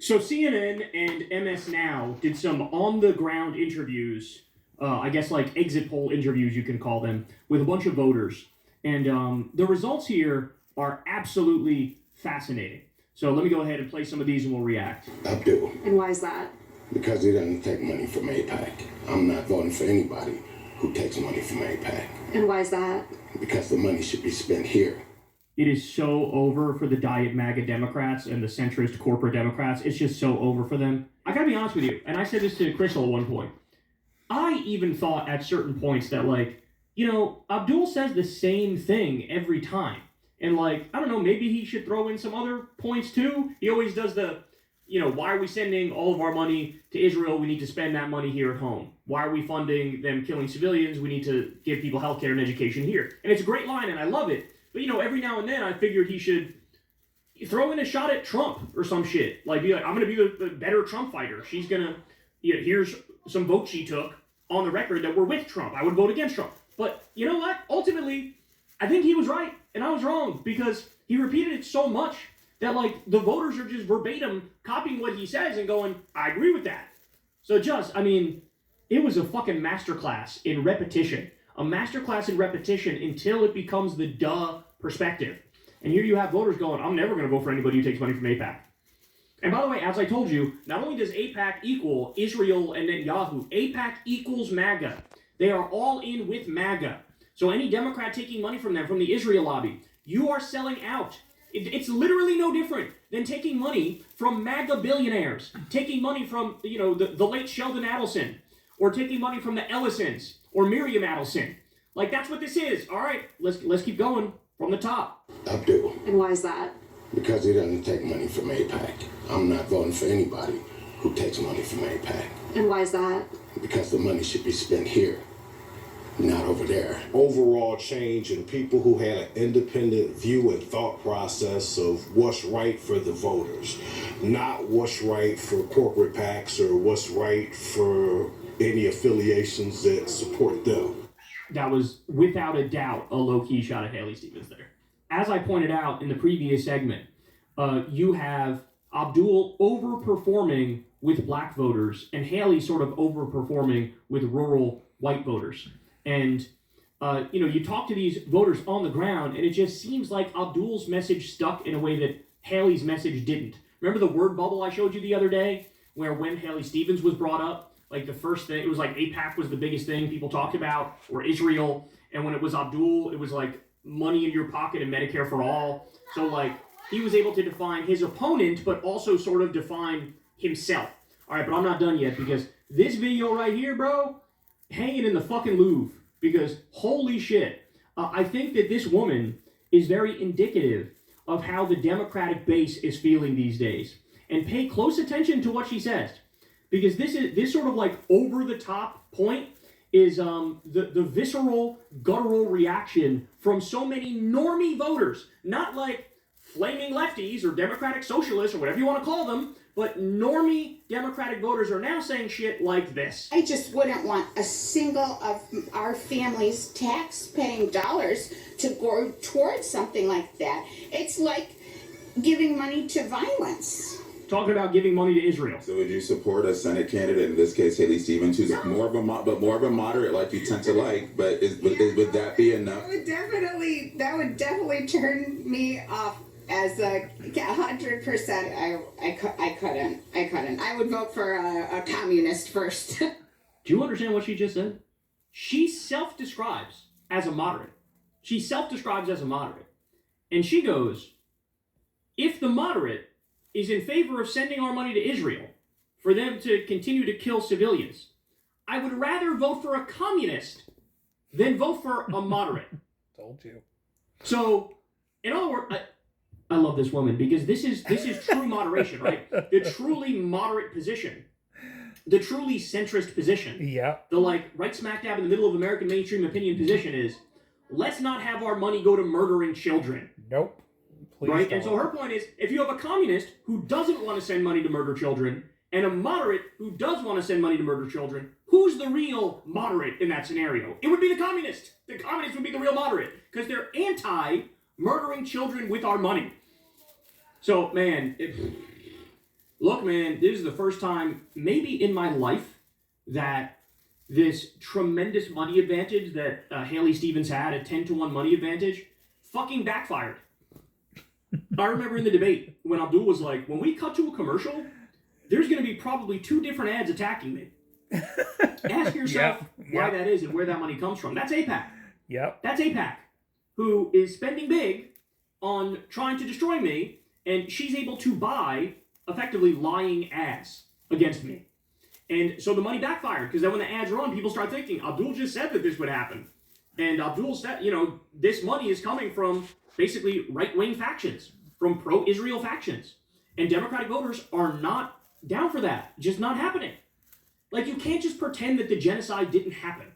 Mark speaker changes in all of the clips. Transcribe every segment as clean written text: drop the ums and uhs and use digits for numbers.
Speaker 1: So CNN and MS Now did some on-the-ground interviews, I guess like exit poll interviews you can call them, with a bunch of voters. And the results here are absolutely fascinating. So let me go ahead and play some of these and we'll react.
Speaker 2: Abdul.
Speaker 3: And why is that?
Speaker 2: Because he doesn't take money from AIPAC. I'm not voting for anybody who takes money from AIPAC.
Speaker 3: And why is that?
Speaker 2: Because the money should be spent here.
Speaker 1: It is so over for the diet MAGA Democrats and the centrist corporate Democrats. It's just so over for them. I gotta be honest with you, and I said this to Crystal at one point. I even thought at certain points that, like, you know, Abdul says the same thing every time. And, like, I don't know, maybe he should throw in some other points too. He always does the, you know, why are we sending all of our money to Israel? We need to spend that money here at home. Why are we funding them killing civilians? We need to give people healthcare and education here. And it's a great line, and I love it. But, you know, every now and then I figured he should throw in a shot at Trump or some shit. Like, be like, I'm going to be the better Trump fighter. She's going to, you know, here's some votes she took on the record that we're with Trump. I would vote against Trump. But you know what? Ultimately, I think he was right and I was wrong because he repeated it so much that, like, the voters are just verbatim copying what he says and going, I agree with that. So just, I mean, it was a fucking masterclass in repetition. A masterclass in repetition until it becomes the duh perspective. And here you have voters going, I'm never going to vote for anybody who takes money from AIPAC. And by the way, as I told you, not only does AIPAC equal Israel and Netanyahu, AIPAC equals MAGA. They are all in with MAGA. So any Democrat taking money from them, from the Israel lobby, you are selling out. It's literally no different than taking money from MAGA billionaires, taking money from, you know, the late Sheldon Adelson, or taking money from the Ellisons, or Miriam Adelson. Like, that's what this is. All right, let's keep going from the top.
Speaker 2: Abdul.
Speaker 3: And why is that?
Speaker 2: Because he doesn't take money from AIPAC. I'm not voting for anybody who takes money from AIPAC.
Speaker 3: And why is that?
Speaker 2: Because the money should be spent here, not over there.
Speaker 4: Overall change in people who had an independent view and thought process of what's right for the voters, not what's right for corporate PACs or what's right for any affiliations that support them.
Speaker 1: That was, without a doubt, a low-key shot at Haley Stevens there. As I pointed out in the previous segment, you have Abdul overperforming with black voters and Haley sort of overperforming with rural white voters. And, you know, you talk to these voters on the ground, and it just seems like Abdul's message stuck in a way that Haley's message didn't. Remember the word bubble I showed you the other day, where when Haley Stevens was brought up, like the first thing, it was like AIPAC was the biggest thing people talked about, or Israel. And when it was Abdul, it was like money in your pocket and Medicare for all. So, like, he was able to define his opponent, but also sort of define himself. All right, but I'm not done yet because this video right here, bro, hanging in the fucking Louvre, because holy shit, I think that this woman is very indicative of how the Democratic base is feeling these days. And pay close attention to what she says, because this sort of like over the top point is the visceral, guttural reaction from so many normie voters, not like flaming lefties or Democratic socialists or whatever you want to call them, but normie Democratic voters are now saying shit like this.
Speaker 5: I just wouldn't want a single of our family's tax-paying dollars to go towards something like that. It's like giving money to violence.
Speaker 1: Talking about giving money to Israel.
Speaker 6: So would you support a Senate candidate, in this case Haley Stevens, who's more of a moderate, like you tend to like? But would that be enough?
Speaker 5: That would definitely turn me off as a 100%. I couldn't. I would vote for a communist first.
Speaker 1: Do you understand what she just said? She self-describes as a moderate. And she goes, if the moderate is in favor of sending our money to Israel for them to continue to kill civilians, I would rather vote for a communist than vote for a moderate.
Speaker 7: Told you.
Speaker 1: So, in other words, I love this woman because this is true moderation, right? The truly moderate position, the truly centrist position.
Speaker 7: Yeah.
Speaker 1: The like right smack dab in the middle of American mainstream opinion position is, let's not have our money go to murdering children.
Speaker 7: Nope. Please
Speaker 1: right?
Speaker 7: don't.
Speaker 1: And so her point is, if you have a communist who doesn't want to send money to murder children, and a moderate who does want to send money to murder children, who's the real moderate in that scenario? It would be the communist. The communist would be the real moderate, because they're anti-murdering children with our money. So, man, Look, man, this is the first time, maybe in my life, that this tremendous money advantage that Haley Stevens had, a 10-to-1 money advantage, fucking backfired. I remember in the debate when Abdul was like, when we cut to a commercial, there's going to be probably 2 different ads attacking me. Ask yourself why that is and where that money comes from. That's AIPAC.
Speaker 7: Yep.
Speaker 1: That's AIPAC, who is spending big on trying to destroy me, and she's able to buy effectively lying ads against me. And so the money backfired, because then when the ads run, people start thinking, Abdul just said that this would happen. And Abdul said, this money is coming from basically right-wing factions, from pro-Israel factions. And Democratic voters are not down for that. Just not happening. Like, you can't just pretend that the genocide didn't happen.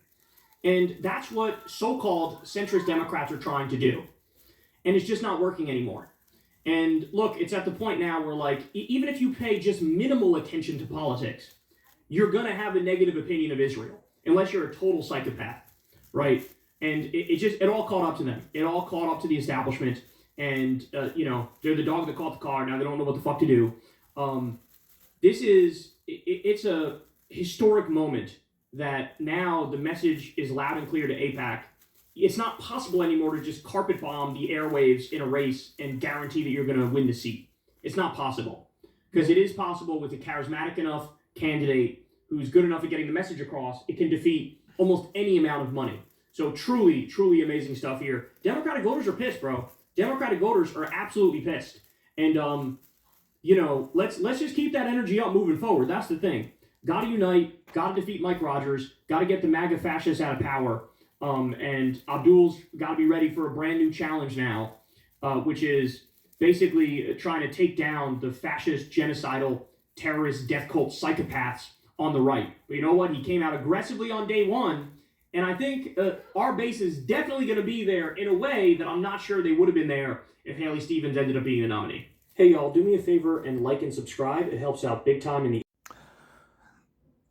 Speaker 1: And that's what so-called centrist Democrats are trying to do. And it's just not working anymore. And look, it's at the point now where, like, even if you pay just minimal attention to politics, you're going to have a negative opinion of Israel, unless you're a total psychopath, right? And it all caught up to them. It all caught up to the establishment. And, they're the dog that caught the car. Now they don't know what the fuck to do. It's a historic moment that now the message is loud and clear to AIPAC. It's not possible anymore to just carpet bomb the airwaves in a race and guarantee that you're going to win the seat. It's not possible. Because it is possible with a charismatic enough candidate who's good enough at getting the message across, it can defeat almost any amount of money. So truly, truly amazing stuff here. Democratic voters are pissed, bro. Democratic voters are absolutely pissed. And, let's just keep that energy up moving forward. That's the thing. Got to unite, got to defeat Mike Rogers, got to get the MAGA fascists out of power. And Abdul's got to be ready for a brand new challenge now, which is basically trying to take down the fascist, genocidal, terrorist, death cult psychopaths on the right. But you know what? He came out aggressively on day one, and I think our base is definitely going to be there in a way that I'm not sure they would have been there if Haley Stevens ended up being the nominee. Hey, y'all, do me a favor and like and subscribe. It helps out big time in the...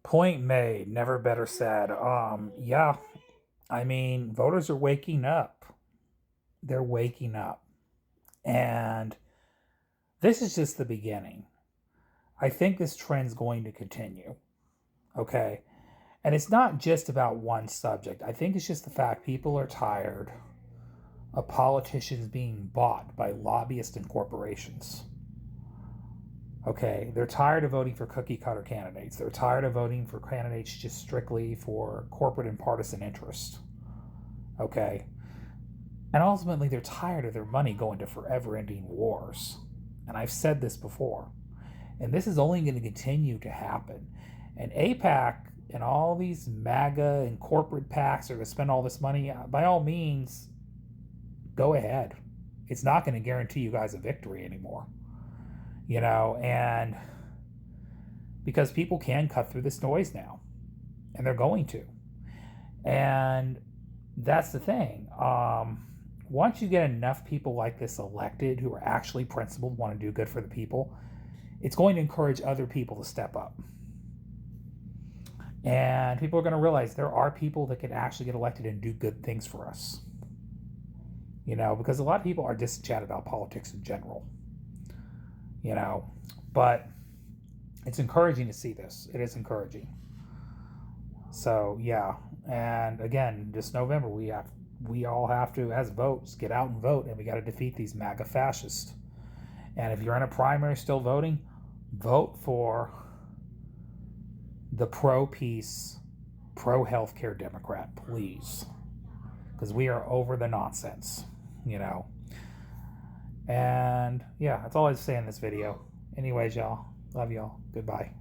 Speaker 7: Point made. Never better said. Voters are waking up. They're waking up. And this is just the beginning. I think this trend's going to continue. Okay? And it's not just about one subject. I think it's just the fact people are tired of politicians being bought by lobbyists and corporations. Okay, they're tired of voting for cookie-cutter candidates. They're tired of voting for candidates just strictly for corporate and partisan interest. Okay? And ultimately, they're tired of their money going to forever-ending wars. And I've said this before. And this is only going to continue to happen. And AIPAC and all these MAGA and corporate PACs are going to spend all this money. By all means, go ahead. It's not going to guarantee you guys a victory anymore. And because people can cut through this noise now, and they're going to. And that's the thing. Once you get enough people like this elected who are actually principled, want to do good for the people, it's going to encourage other people to step up. And people are going to realize there are people that can actually get elected and do good things for us. Because a lot of people are disenchanted about politics in general. But it's encouraging to see this. It is encouraging. So, yeah. And again, this November, we all have to, as votes, get out and vote, and we got to defeat these MAGA fascists. And if you're in a primary still voting, vote for the pro-peace, pro-healthcare Democrat, please. Because we are over the nonsense, And yeah, that's all I have to say in this video. Anyways, y'all, love y'all. Goodbye.